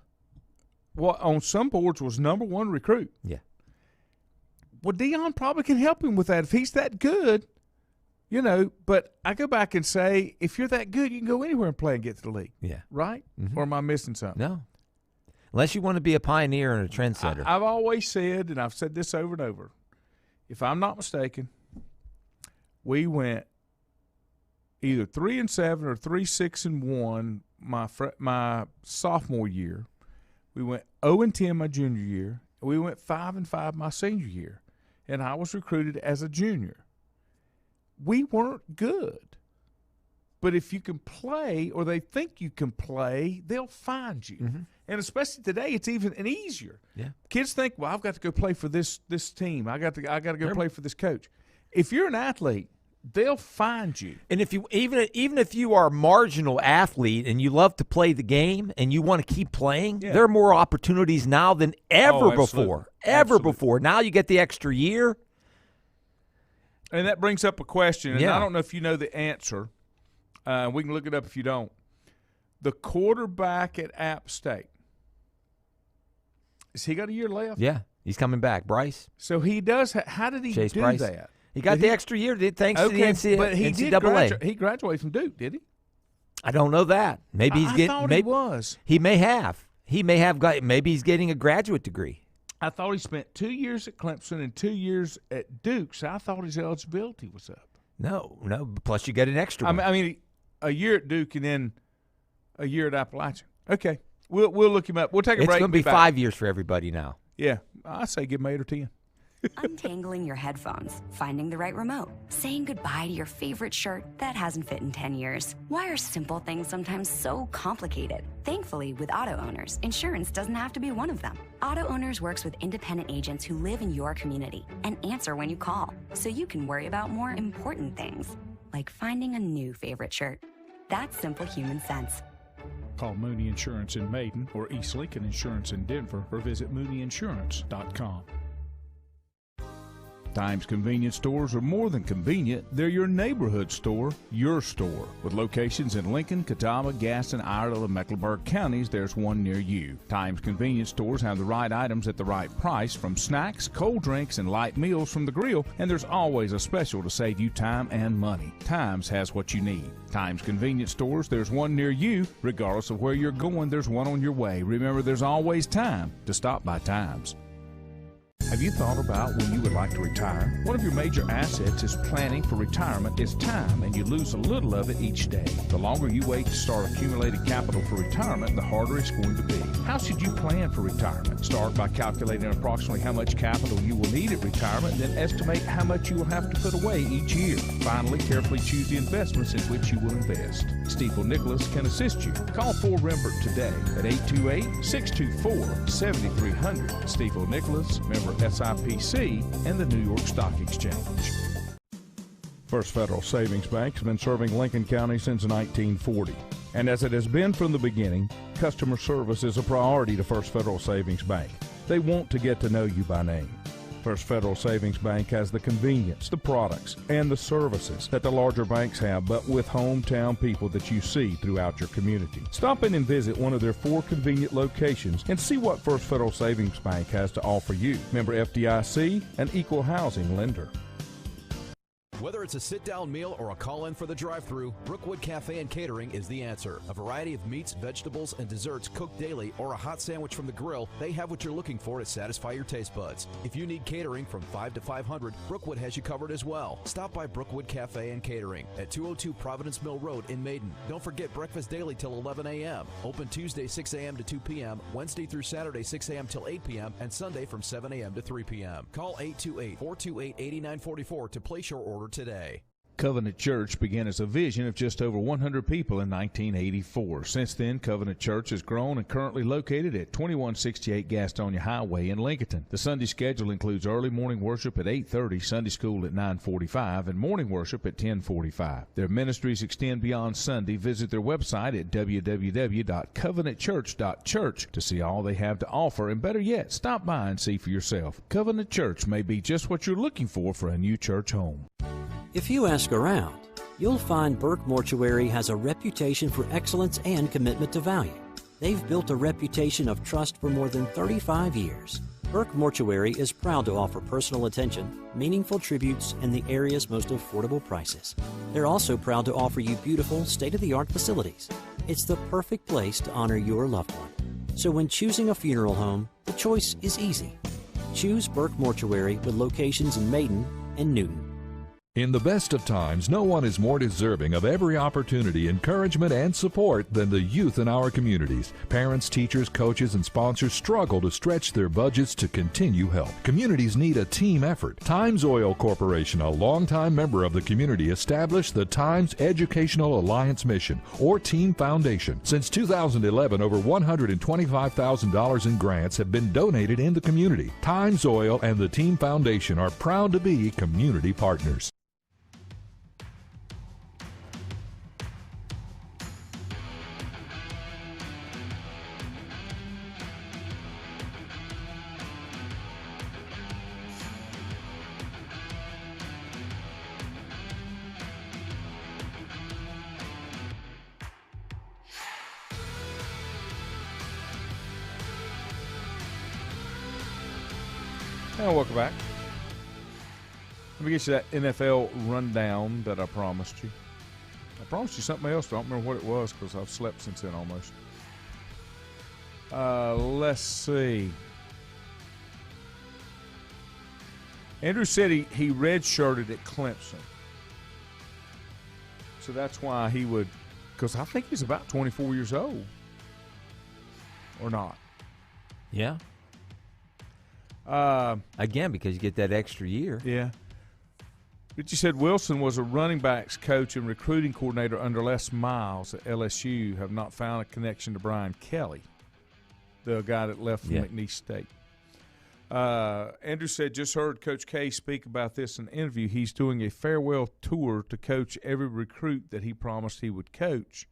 what on some boards was #1 recruit. Yeah. Well, Dion probably can help him with that if he's that good. But I go back and say, if you're that good, you can go anywhere and play and get to the league. Yeah. Right? Mm-hmm. Or am I missing something? No. Unless you want to be a pioneer and a trendsetter. I've always said, and I've said this over and over, if I'm not mistaken, we went either 3-7 or 3-6-1 my sophomore year. We went 0-10 my junior year. We went 5-5 my senior year, and I was recruited as a junior. We weren't good, but if you can play or they think you can play, they'll find you. Mm-hmm. And especially today, it's even easier. Yeah, kids think, well, I've got to go play for this team. I got to go play for this coach. If you're an athlete, they'll find you. And if you even if you are a marginal athlete and you love to play the game and you want to keep playing, there are more opportunities now than ever before. Before. Now you get the extra year. And that brings up a question, and I don't know if you know the answer. We can look it up if you don't. The quarterback at App State, has he got a year left? Yeah, he's coming back. Bryce. So he does. How did he Chase do Bryce. that? He got the extra year thanks to the NCAA. But he NCAA. He graduated from Duke, did he? I don't know that. Maybe he's getting. Thought maybe he was. He may have. He may have got. Maybe he's getting a graduate degree. I thought he spent 2 years at Clemson and 2 years at Duke, so I thought his eligibility was up. No. Plus, you get an extra one. I mean, a year at Duke and then a year at Appalachian. Okay, we'll look him up. We'll take a break. It's going to be 5 years for everybody now. Yeah, I say give him 8 or 10. Untangling your headphones, finding the right remote, saying goodbye to your favorite shirt that hasn't fit in 10 years. Why are simple things sometimes so complicated? Thankfully, with auto owners, insurance doesn't have to be one of them. Auto Owners works with independent agents who live in your community and answer when you call, so you can worry about more important things, like finding a new favorite shirt. That's simple human sense. Call Mooney Insurance in Maiden or East Lincoln Insurance in Denver or visit mooneyinsurance.com. Times convenience stores are more than convenient. They're your neighborhood store, your store. With locations in Lincoln, Catawba, Gaston, Iredell, and Mecklenburg counties, there's one near you. Times convenience stores have the right items at the right price, from snacks, cold drinks, and light meals from the grill, and there's always a special to save you time and money. Times has what you need. Times convenience stores, there's one near you. Regardless of where you're going, there's one on your way. Remember, there's always time to stop by Times. Have you thought about when you would like to retire? One of your major assets is planning for retirement is time, and you lose a little of it each day. The longer you wait to start accumulating capital for retirement, the harder it's going to be. How should you plan for retirement? Start by calculating approximately how much capital you will need at retirement, then estimate how much you will have to put away each year. Finally, carefully choose the investments in which you will invest. Stiefel Nicholas can assist you. Call 4 Rembert today at 828-624-7300. Stiefel Nicholas, member SIPC, and the New York Stock Exchange. First Federal Savings Bank has been serving Lincoln County since 1940. And as it has been from the beginning, customer service is a priority to First Federal Savings Bank. They want to get to know you by name. First Federal Savings Bank has the convenience, the products, and the services that the larger banks have, but with hometown people that you see throughout your community. Stop in and visit one of their 4 convenient locations and see what First Federal Savings Bank has to offer you. Member FDIC, an equal housing lender. Whether it's a sit-down meal or a call-in for the drive-thru, Brookwood Cafe and Catering is the answer. A variety of meats, vegetables, and desserts cooked daily, or a hot sandwich from the grill, they have what you're looking for to satisfy your taste buds. If you need catering from 5 to 500, Brookwood has you covered as well. Stop by Brookwood Cafe and Catering at 202 Providence Mill Road in Maiden. Don't forget breakfast daily till 11 a.m. Open Tuesday 6 a.m. to 2 p.m., Wednesday through Saturday 6 a.m. till 8 p.m., and Sunday from 7 a.m. to 3 p.m. Call 828-428-8944 to place your order today. Covenant Church began as a vision of just over 100 people in 1984. Since then, Covenant Church has grown and currently located at 2168 Gastonia Highway in Lincoln. The Sunday schedule includes early morning worship at 8:30, Sunday school at 9:45, and morning worship at 10:45. Their ministries extend beyond Sunday. Visit their website at www.covenantchurch.church to see all they have to offer, and better yet, stop by and see for yourself. Covenant Church may be just what you're looking for a new church home. If you ask around, you'll find Burke Mortuary has a reputation for excellence and commitment to value. They've built a reputation of trust for more than 35 years. Burke Mortuary is proud to offer personal attention, meaningful tributes, and the area's most affordable prices. They're also proud to offer you beautiful, state-of-the-art facilities. It's the perfect place to honor your loved one. So when choosing a funeral home, the choice is easy. Choose Burke Mortuary with locations in Maiden and Newton. In the best of times, no one is more deserving of every opportunity, encouragement, and support than the youth in our communities. Parents, teachers, coaches, and sponsors struggle to stretch their budgets to continue help. Communities need a team effort. Times Oil Corporation, a longtime member of the community, established the Times Educational Alliance Mission, or Team Foundation. Since 2011, over $125,000 in grants have been donated in the community. Times Oil and the Team Foundation are proud to be community partners. And welcome back. Let me get you that NFL rundown that I promised you. I promised you something else. I don't remember what it was because I've slept since then almost. Let's see. Andrew said he redshirted at Clemson. So that's why he would, because I think he's about 24 years old. Or not. Yeah. Again, because you get that extra year. Yeah. Richie said Wilson was a running backs coach and recruiting coordinator under Les Miles at LSU. Have not found a connection to Brian Kelly, the guy that left from McNeese State. Andrew said, just heard Coach K speak about this in an interview. He's doing a farewell tour to coach every recruit that he promised he would coach.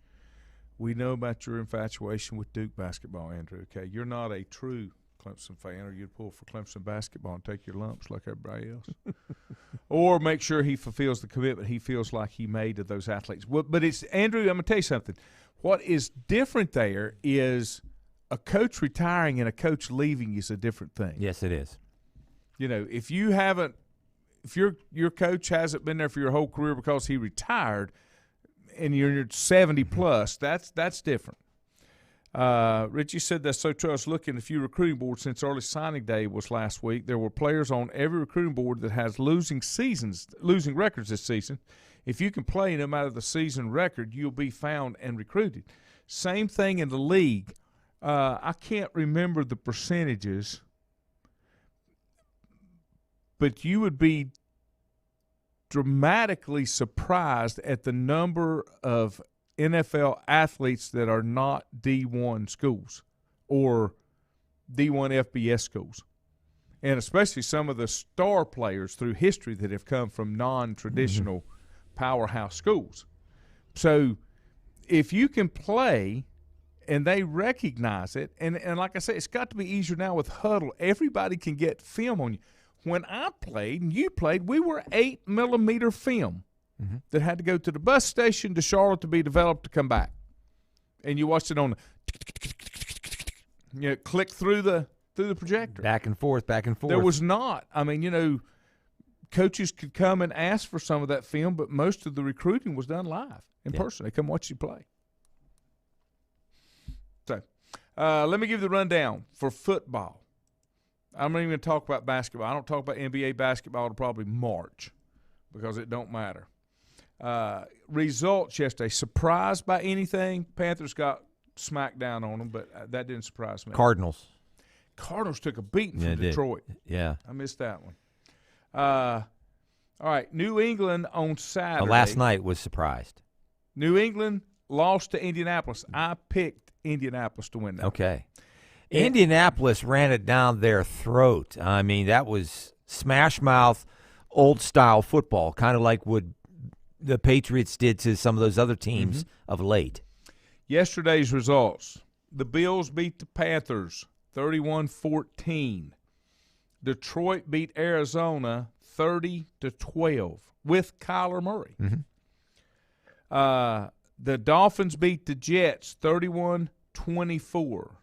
We know about your infatuation with Duke basketball, Andrew. Okay, you're not a true Clemson fan, or you'd pull for Clemson basketball and take your lumps like everybody else. Or make sure he fulfills the commitment he feels like he made to those athletes. But it's, Andrew, I'm going to tell you something. What is different there is a coach retiring and a coach leaving is a different thing. Yes, it is. You know, if your coach hasn't been there for your whole career because he retired and you're 70 plus, that's different. Richie said that's so true. I was looking at a few recruiting boards since early signing day was last week. There were players on every recruiting board that has losing records this season. If you can play no matter the season record, you'll be found and recruited. Same thing in the league. I can't remember the percentages, but you would be dramatically surprised at the number of NFL athletes that are not D1 schools or D1 FBS schools, and especially some of the star players through history that have come from non-traditional powerhouse schools. So if you can play and they recognize it, and like I said, it's got to be easier now with Huddle. Everybody can get film on you. When I played and you played, we were 8-millimeter film that had to go to the bus station to Charlotte to be developed to come back. And you watched it on the click through the projector. Back and forth, back and forth. There was not. I mean, coaches could come and ask for some of that film, but most of the recruiting was done live in person. They come watch you play. So let me give you the rundown for football. I'm not even going to talk about basketball. I don't talk about NBA basketball until probably March because it don't matter. Results yesterday. Surprised by anything? Panthers got smacked down on them, but that didn't surprise me. Cardinals took a beating from Detroit. Yeah. I missed that one. All right, New England on Saturday. Last night was surprised. New England lost to Indianapolis. I picked Indianapolis to win that. Okay. Indianapolis ran it down their throat. I mean, that was smash mouth, old-style football, kind of like what the Patriots did to some of those other teams of late. Yesterday's results. The Bills beat the Panthers 31-14. Detroit beat Arizona 30-12 with Kyler Murray. The Dolphins beat the Jets 31-24.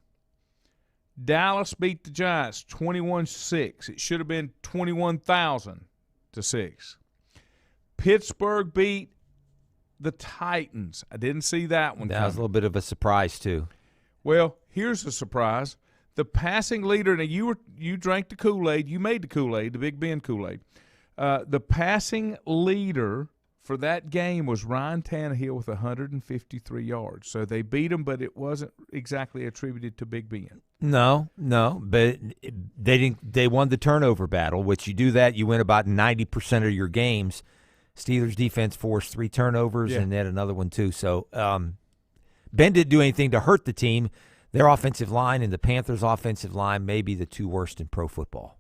Dallas beat the Giants 21-6. It should have been 21,000-6. Pittsburgh beat the Titans. I didn't see that one. That was a little bit of a surprise too. Well, here's a surprise. The passing leader, and you drank the Kool-Aid. You made the Kool-Aid, the Big Ben Kool-Aid. The passing leader for that game was Ryan Tannehill with 153 yards. So they beat him, but it wasn't exactly attributed to Big Ben. No, but they didn't. They won the turnover battle, which you do that, you win about 90% of your games. Steelers defense forced 3 turnovers and then another one too. So Ben didn't do anything to hurt the team. Their offensive line and the Panthers' offensive line may be the 2 worst in pro football.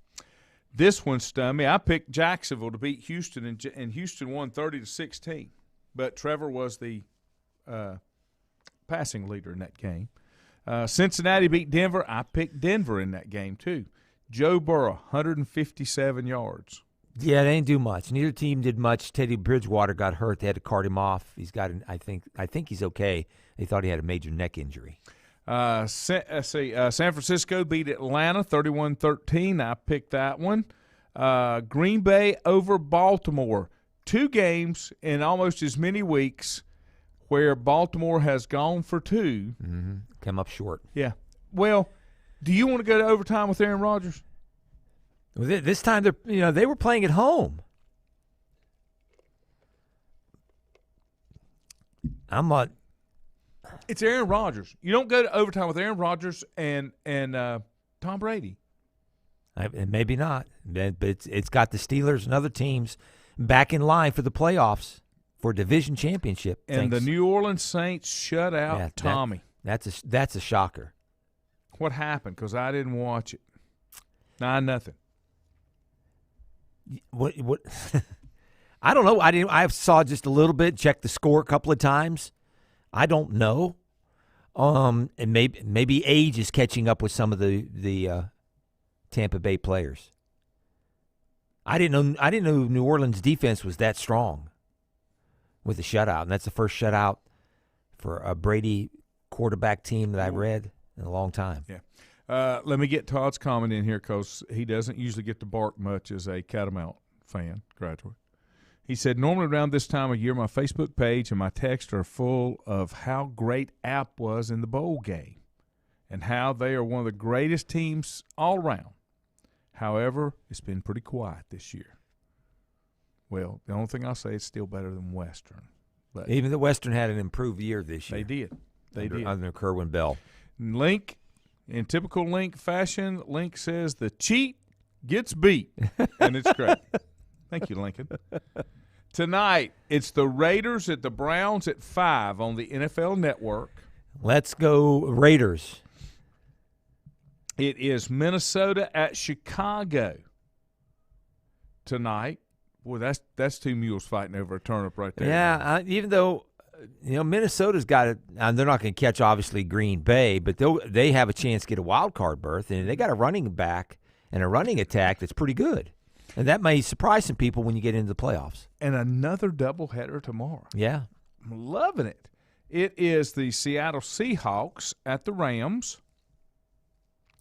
This one stunned me. I picked Jacksonville to beat Houston, and Houston won 30-16. But Trevor was the passing leader in that game. Cincinnati beat Denver. I picked Denver in that game too. Joe Burrow, 157 yards. Yeah, they didn't do much. Neither team did much. Teddy Bridgewater got hurt. They had to cart him off. He's got I think he's okay. They thought he had a major neck injury. San Francisco beat Atlanta 31-13. I picked that one. Green Bay over Baltimore. 2 games in almost as many weeks where Baltimore has gone for 2. Come up short. Yeah. Well, do you want to go to overtime with Aaron Rodgers? This time they were playing at home. I'm not. It's Aaron Rodgers. You don't go to overtime with Aaron Rodgers and Tom Brady. Maybe not, but it's got the Steelers and other teams back in line for the playoffs for division championship. And the New Orleans Saints shut out Tommy. That's a shocker. What happened? Because I didn't watch it. 9-0. What? I don't know. I saw just a little bit. Checked the score a couple of times. I don't know. And maybe age is catching up with some of the Tampa Bay players. I didn't know New Orleans defense was that strong with the shutout, and that's the first shutout for a Brady quarterback team that I've read in a long time. Yeah. Let me get Todd's comment in here because he doesn't usually get to bark much as a Catamount fan, graduate. He said, normally around this time of year, my Facebook page and my text are full of how great App was in the bowl game and how they are one of the greatest teams all around. However, it's been pretty quiet this year. Well, the only thing I'll say is still better than Western. But even the Western had an improved year this year. They did. They did. Under Kerwin Bell. Link, in typical Link fashion, Link says the cheat gets beat, and it's great. Thank you, Lincoln. Tonight, it's the Raiders at the Browns at 5 on the NFL Network. Let's go Raiders. It is Minnesota at Chicago tonight. Boy, that's two mules fighting over a turnip right there. Yeah, even though Minnesota's got it, and they're not going to catch obviously Green Bay, but they have a chance to get a wild card berth, and they got a running back and a running attack that's pretty good, and that may surprise some people when you get into the playoffs. And another doubleheader tomorrow. Yeah, I'm loving it. It is the Seattle Seahawks at the Rams,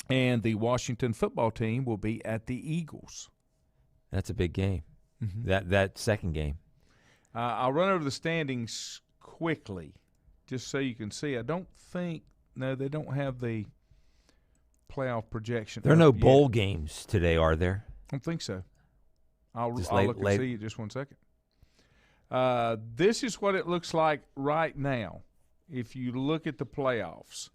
and the Washington football team will be at the Eagles. That's a big game. Mm-hmm. That second game. I'll run over the standings quickly just so you can see. I don't think – no, they don't have the playoff projection. There are no bowl games today, are there? I don't think so. I'll look and see you just 1 second. This is what it looks like right now if you look at the playoffs.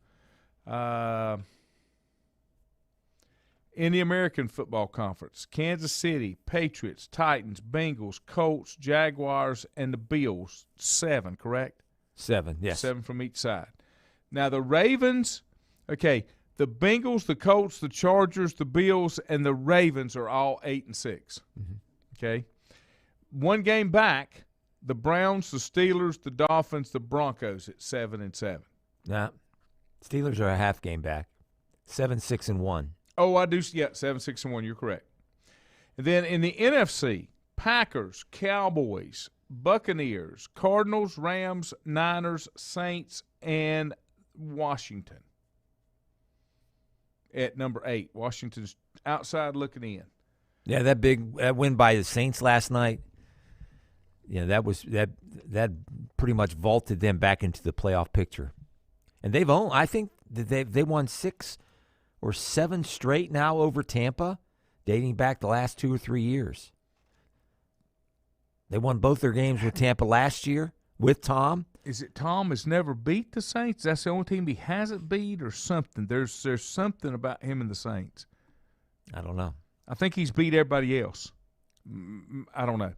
In the American Football Conference, Kansas City, Patriots, Titans, Bengals, Colts, Jaguars, and the Bills, 7, correct? 7, yes. 7 from each side. Now the Ravens, okay, the Bengals, the Colts, the Chargers, the Bills, and the Ravens are all 8 and 6. Mm-hmm. Okay? One game back, the Browns, the Steelers, the Dolphins, the Broncos at 7 and 7. Nah, Steelers are a half game back, 7-6-1. Oh, I do. Yeah, 7-6-1. You're correct. And then in the NFC, Packers, Cowboys, Buccaneers, Cardinals, Rams, Niners, Saints, and Washington at number 8. Washington's outside looking in. Yeah, that win by the Saints last night. Yeah, that pretty much vaulted them back into the playoff picture. And I think that they won 6 or 7 straight now over Tampa, dating back the last 2 or 3 years. They won both their games with Tampa last year with Tom. Is it Tom has never beat the Saints? That's the only team he hasn't beat or something? There's something about him and the Saints. I don't know. I think he's beat everybody else. I don't know.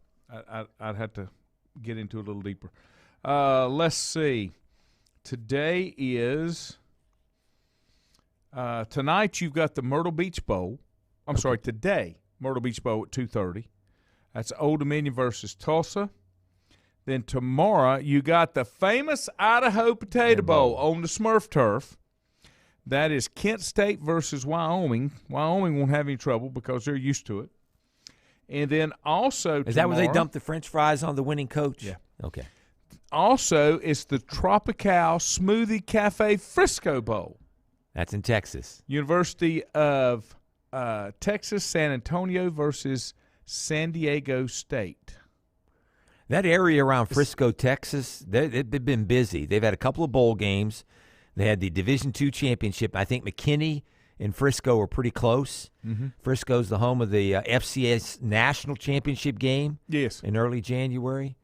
I'd have to get into it a little deeper. Let's see. Today is tonight you've got the Myrtle Beach Bowl. I'm sorry, today, Myrtle Beach Bowl at 2:30. That's Old Dominion versus Tulsa. Then tomorrow you got the famous Idaho Potato Bowl on the Smurf turf. That is Kent State versus Wyoming. Wyoming won't have any trouble because they're used to it. And then also is that where they dump the French fries on the winning coach? Yeah. Okay. Also, it's the Tropical Smoothie Cafe Frisco Bowl. That's in Texas. University of Texas, San Antonio versus San Diego State. That area around Frisco, Texas, they've been busy. They've had a couple of bowl games. They had the Division II championship. I think McKinney and Frisco are pretty close. Mm-hmm. Frisco's the home of the FCS National Championship game. Yes. In early January.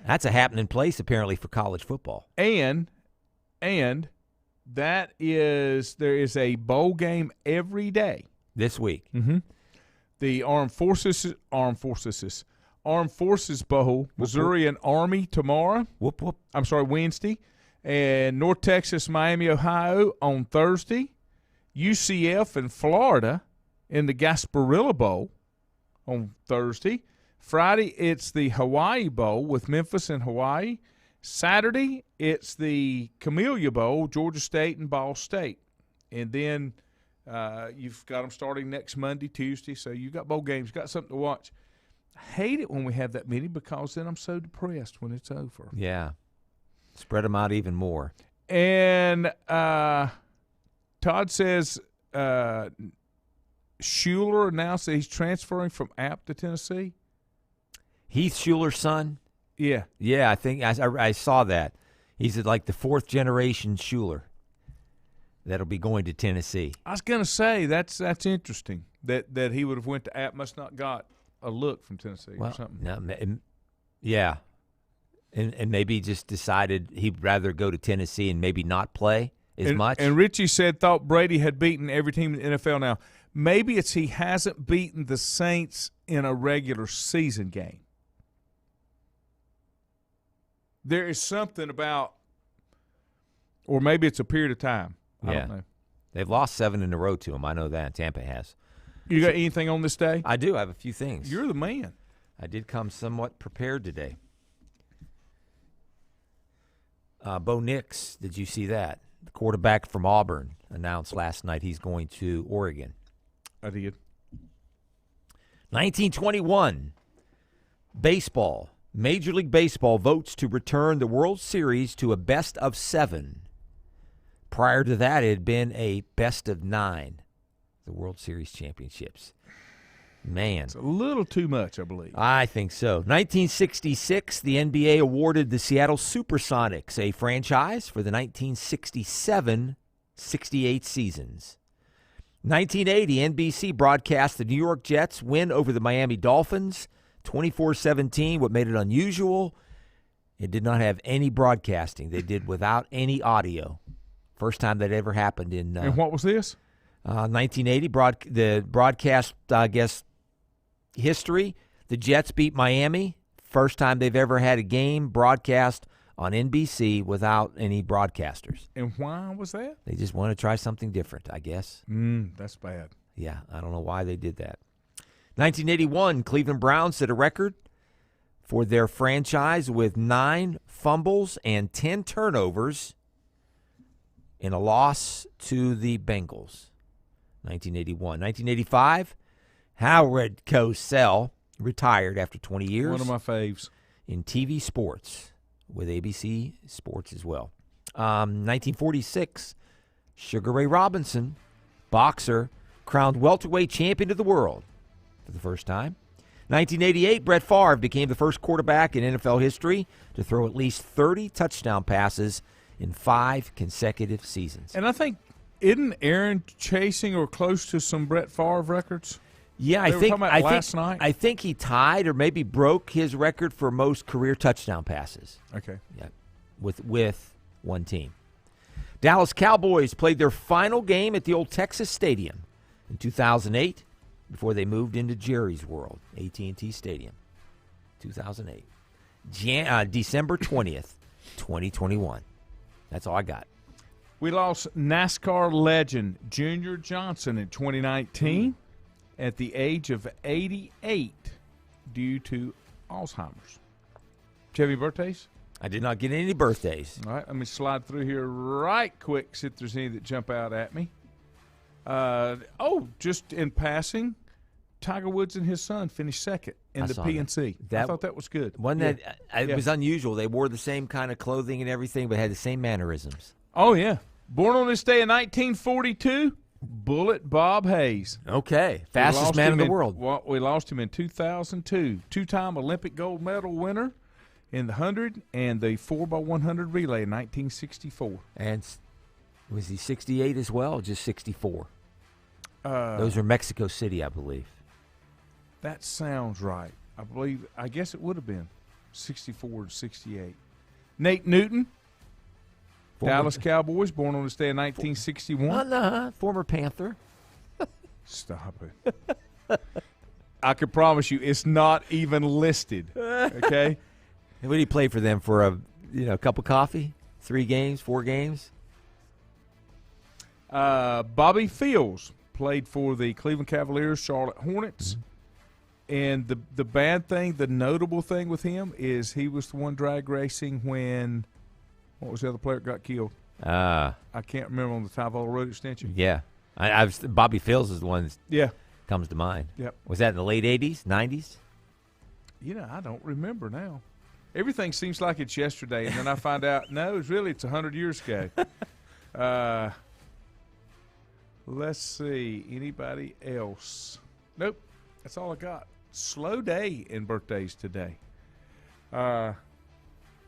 That's a happening place, apparently, for college football. And there is a bowl game every day. This week. Mm-hmm. The Armed Forces Bowl, Missouri and Army tomorrow. Whoop, whoop. I'm sorry, Wednesday. And North Texas, Miami, Ohio on Thursday. UCF and Florida in the Gasparilla Bowl on Thursday. Friday, it's the Hawaii Bowl with Memphis and Hawaii. Saturday, it's the Camellia Bowl, Georgia State and Ball State. And then You've got them starting next Monday, Tuesday, so you got bowl games, got something to watch. I hate it when we have that many because then I'm so depressed when it's over. Yeah. Spread them out even more. And Todd says Schuler announced that he's transferring from App to Tennessee. Heath Schuler's son? Yeah. Yeah, I think I saw that. He's like the fourth generation Schuler that'll be going to Tennessee. I was going to say that's interesting that he would have went to App, must not got a look from Tennessee or something. No, yeah. And maybe just decided he'd rather go to Tennessee and maybe not play as much. And Richie thought Brady had beaten every team in the NFL now. Maybe it's he hasn't beaten the Saints in a regular season game. There is something about, or maybe it's a period of time. I don't know. They've lost 7 in a row to him. I know that. Tampa has. You got anything on this day? I do. I have a few things. You're the man. I did come somewhat prepared today. Bo Nix, did you see that? The quarterback from Auburn announced last night he's going to Oregon. I did. 1921, baseball. Major League Baseball votes to return the World Series to a best of 7. Prior to that, it had been a best of 9, the World Series championships. Man. It's a little too much, I believe. I think so. 1966, the NBA awarded the Seattle Supersonics a franchise for the 1967-68 seasons. 1980, NBC broadcast the New York Jets win over the Miami Dolphins, 24-17. What made it unusual, it did not have any broadcasting. They did without any audio. First time that ever happened in. And what was this? 1980, the broadcast, I guess, history. The Jets beat Miami. First time they've ever had a game broadcast on NBC without any broadcasters. And why was that? They just want to try something different, I guess. That's bad. Yeah, I don't know why they did that. 1981, Cleveland Browns set a record for their franchise with 9 fumbles and 10 turnovers in a loss to the Bengals. 1981. 1985, Howard Cosell retired after 20 years. One of my faves. In TV sports with ABC Sports as well. 1946, Sugar Ray Robinson, boxer, crowned welterweight champion of the world for the first time. 1988, Brett Favre became the first quarterback in NFL history to throw at least 30 touchdown passes in 5 consecutive seasons. And I think, isn't Aaron chasing or close to some Brett Favre records? Yeah, I think last night. I think he tied or maybe broke his record for most career touchdown passes. Okay. Yeah, with one team. Dallas Cowboys played their final game at the old Texas Stadium in 2008 before they moved into Jerry's World, AT&T Stadium, 2008. December 20th, 2021. That's all I got. We lost NASCAR legend Junior Johnson in 2019 at the age of 88 due to Alzheimer's. Did you have any birthdays? I did not get any birthdays. All right, let me slide through here right quick, see if there's any that jump out at me. Just in passing, Tiger Woods and his son finished second in the PNC. I thought that was good. It was unusual. They wore the same kind of clothing and everything, but had the same mannerisms. Oh, yeah. Born on this day in 1942, Bullet Bob Hayes. Okay. Fastest man in the world. Well, we lost him in 2002. 2-time Olympic gold medal winner in the 100 and the 4x100 relay in 1964. And was he 68 as well, or just 64? Those are Mexico City, I believe. That sounds right. I guess it would have been 64 to 68. Nate Newton, Dallas Cowboys, born on this day in 1961. Former Panther. Stop it. I can promise you it's not even listed, okay? What did he play for them for a cup of coffee? 3 games, 4 games? Bobby Fields played for the Cleveland Cavaliers, Charlotte Hornets. Mm-hmm. And the bad thing, the notable thing with him is he was the one drag racing when, what was the other player that got killed? I can't remember, on the Tyvola Road extension. Yeah. Bobby Phills is the one that Yeah. comes to mind. Yep. Was that in the late 80s, 90s? I don't remember now. Everything seems like it's yesterday, and then I find out, no, it's 100 years ago. Let's see. Anybody else? Nope. That's all I got. Slow day in birthdays today.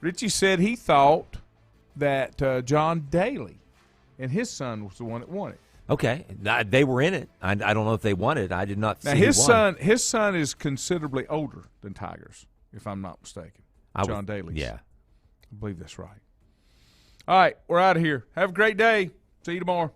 Richie said he thought that John Daly and his son was the one that won it. Okay. They were in it. I don't know if they won it. I did not see Now, his son is considerably older than Tiger's, if I'm not mistaken. John Daly. Yeah. I believe that's right. All right. We're out of here. Have a great day. See you tomorrow.